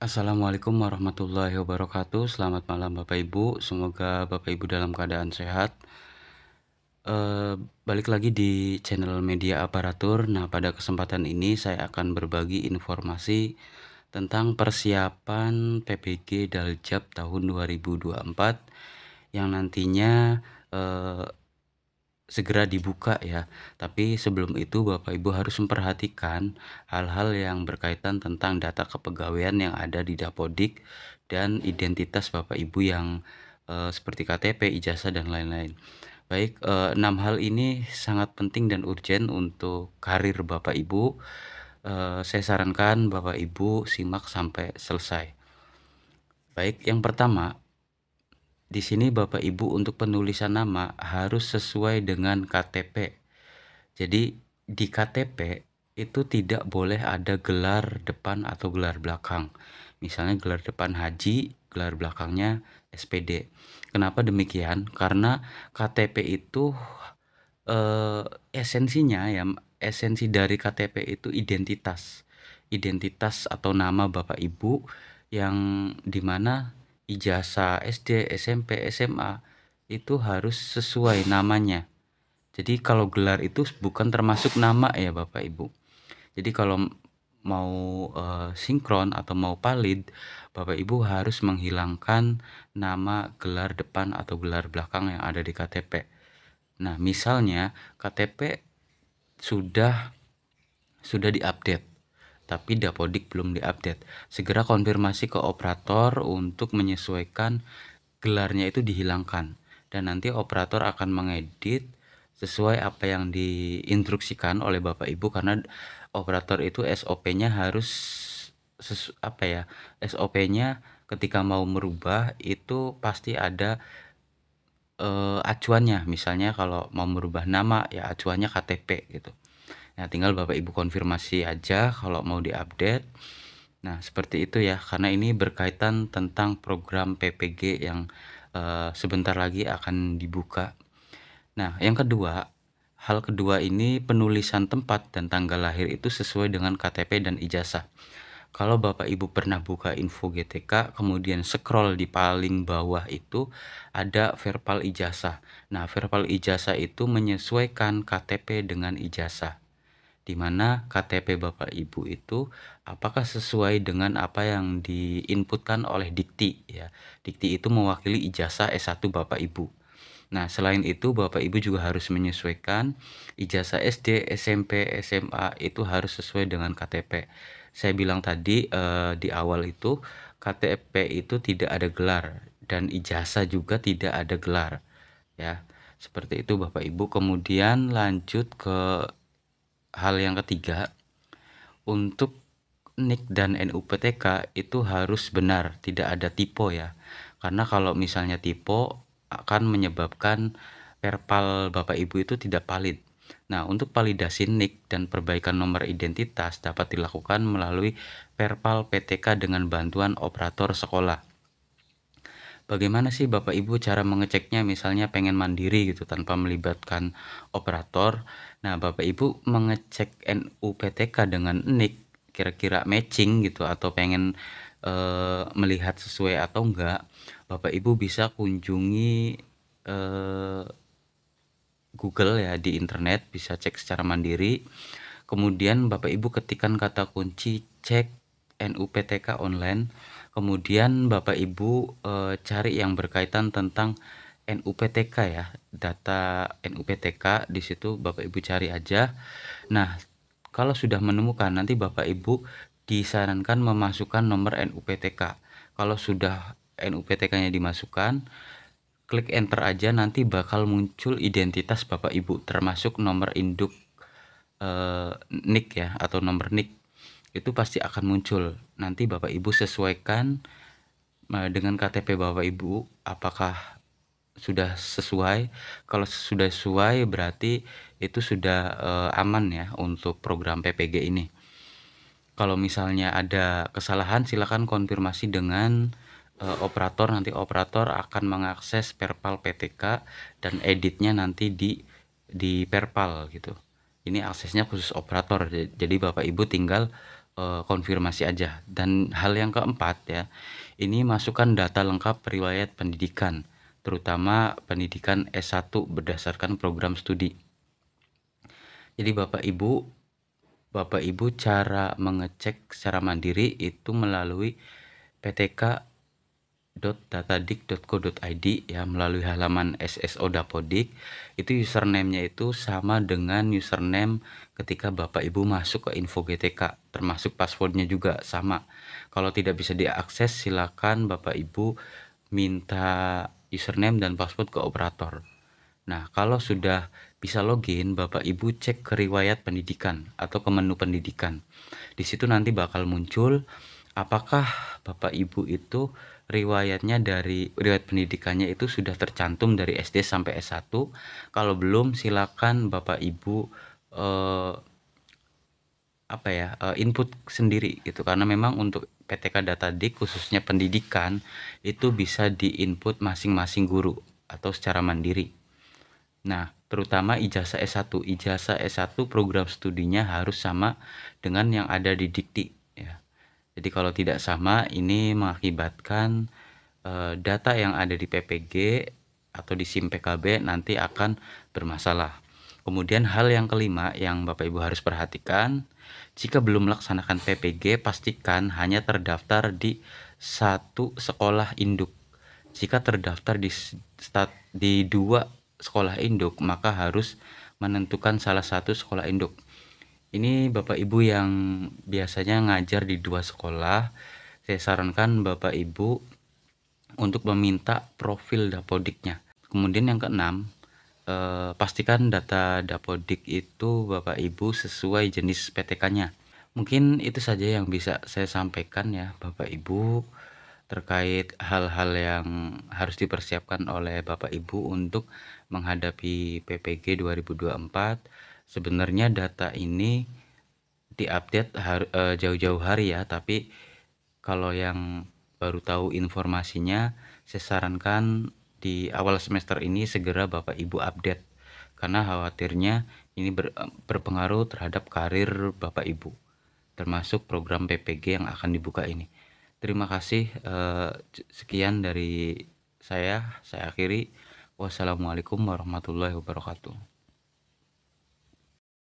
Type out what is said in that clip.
Assalamualaikum warahmatullahi wabarakatuh. Selamat malam Bapak Ibu, semoga Bapak Ibu dalam keadaan sehat. Balik lagi di channel Media Aparatur. Nah, pada kesempatan ini saya akan berbagi informasi tentang persiapan PPG Daljab tahun 2024 yang nantinya eh, segera dibuka ya. Tapi sebelum itu Bapak Ibu harus memperhatikan hal-hal yang berkaitan tentang data kepegawaian yang ada di Dapodik dan identitas Bapak Ibu yang seperti KTP, ijazah dan lain-lain. Baik, 6 hal ini sangat penting dan urgent untuk karir Bapak Ibu. Saya sarankan Bapak Ibu simak sampai selesai. Baik, yang pertama, di sini Bapak Ibu untuk penulisan nama harus sesuai dengan KTP. Jadi di KTP itu tidak boleh ada gelar depan atau gelar belakang. Misalnya gelar depan Haji, gelar belakangnya SPD. Kenapa demikian? Karena KTP itu esensinya ya, esensi dari KTP itu identitas. Identitas atau nama Bapak Ibu yang dimana ijazah SD, SMP, SMA itu harus sesuai namanya. Jadi kalau gelar itu bukan termasuk nama ya Bapak Ibu. Jadi kalau mau sinkron atau mau valid, Bapak Ibu harus menghilangkan nama gelar depan atau gelar belakang yang ada di KTP. Nah, misalnya KTP sudah diupdate, tapi Dapodik belum diupdate. Segera konfirmasi ke operator untuk menyesuaikan gelarnya itu dihilangkan. Dan nanti operator akan mengedit sesuai apa yang diinstruksikan oleh Bapak Ibu, karena operator itu SOP-nya harus SOP-nya ketika mau merubah itu pasti ada acuannya. Misalnya kalau mau merubah nama ya acuannya KTP gitu. Nah, tinggal Bapak Ibu konfirmasi aja kalau mau diupdate. Nah, seperti itu ya, karena ini berkaitan tentang program PPG yang sebentar lagi akan dibuka. Nah, yang kedua, hal kedua ini penulisan tempat dan tanggal lahir itu sesuai dengan KTP dan ijazah. Kalau Bapak Ibu pernah buka info GTK, kemudian scroll di paling bawah itu ada verbal ijazah. Nah, verbal ijazah itu menyesuaikan KTP dengan ijazah, di mana KTP Bapak Ibu itu apakah sesuai dengan apa yang diinputkan oleh Dikti ya. Dikti itu mewakili ijazah S1 Bapak Ibu. Nah, selain itu Bapak Ibu juga harus menyesuaikan ijazah SD, SMP, SMA itu harus sesuai dengan KTP. Saya bilang tadi di awal itu KTP itu tidak ada gelar dan ijazah juga tidak ada gelar ya. Seperti itu Bapak Ibu. Kemudian lanjut ke hal yang ketiga, untuk NIK dan NUPTK itu harus benar, tidak ada typo ya. Karena kalau misalnya typo akan menyebabkan perpal Bapak Ibu itu tidak valid. Nah, untuk validasi NIK dan perbaikan nomor identitas dapat dilakukan melalui perpal PTK dengan bantuan operator sekolah. Bagaimana sih Bapak Ibu cara mengeceknya, misalnya pengen mandiri gitu tanpa melibatkan operator? Nah, Bapak Ibu mengecek NUPTK dengan NIK kira-kira matching gitu atau pengen melihat sesuai atau enggak, Bapak Ibu bisa kunjungi Google ya, di internet bisa cek secara mandiri. Kemudian Bapak Ibu ketikkan kata kunci cek NUPTK online. Kemudian Bapak Ibu cari yang berkaitan tentang NUPTK ya, data NUPTK di situ Bapak Ibu cari aja. Nah, kalau sudah menemukan nanti Bapak Ibu disarankan memasukkan nomor NUPTK. Kalau sudah NUPTK-nya dimasukkan, klik enter aja, nanti bakal muncul identitas Bapak Ibu termasuk nomor induk NIK ya, atau nomor NIK itu pasti akan muncul. Nanti Bapak Ibu sesuaikan dengan KTP Bapak Ibu apakah sudah sesuai. Kalau sudah sesuai berarti itu sudah aman ya untuk program PPG ini. Kalau misalnya ada kesalahan silakan konfirmasi dengan operator, nanti operator akan mengakses perpal PTK dan editnya nanti di perpal gitu. Ini aksesnya khusus operator, jadi Bapak Ibu tinggal konfirmasi aja. Dan hal yang keempat ya, ini masukkan data lengkap riwayat pendidikan, terutama pendidikan S1 berdasarkan program studi. Jadi Bapak Ibu cara mengecek secara mandiri itu melalui ptk.datadik.go.id ya, melalui halaman SSO Dapodik. Itu username-nya itu sama dengan username ketika Bapak Ibu masuk ke info GTK, termasuk passwordnya juga sama. Kalau tidak bisa diakses, silakan Bapak Ibu minta username dan password ke operator. Nah, kalau sudah bisa login, Bapak Ibu cek ke riwayat pendidikan atau ke menu pendidikan. Di situ nanti bakal muncul apakah Bapak Ibu itu riwayat pendidikannya itu sudah tercantum dari SD sampai S1. Kalau belum, silakan Bapak Ibu input sendiri gitu, karena memang untuk PTK Datadik khususnya pendidikan itu bisa diinput masing-masing guru atau secara mandiri. Nah, terutama ijazah S1. Ijazah S1 program studinya harus sama dengan yang ada di Dikti ya. Jadi kalau tidak sama, ini mengakibatkan data yang ada di PPG atau di SIM PKB nanti akan bermasalah. Kemudian hal yang kelima yang Bapak Ibu harus perhatikan, jika belum melaksanakan PPG, pastikan hanya terdaftar di satu sekolah induk. Jika terdaftar di dua sekolah induk, maka harus menentukan salah satu sekolah induk. Ini Bapak Ibu yang biasanya ngajar di dua sekolah, saya sarankan Bapak Ibu untuk meminta profil Dapodiknya. Kemudian yang keenam, pastikan data Dapodik itu Bapak Ibu sesuai jenis PTK-nya. Mungkin itu saja yang bisa saya sampaikan ya Bapak Ibu terkait hal-hal yang harus dipersiapkan oleh Bapak Ibu untuk menghadapi PPG 2024. Sebenarnya data ini diupdate jauh-jauh hari ya, tapi kalau yang baru tahu informasinya, saya sarankan di awal semester ini segera Bapak Ibu update, karena khawatirnya ini berpengaruh terhadap karir Bapak Ibu, termasuk program PPG yang akan dibuka ini. Terima kasih, sekian dari saya akhiri. Wassalamualaikum warahmatullahi wabarakatuh.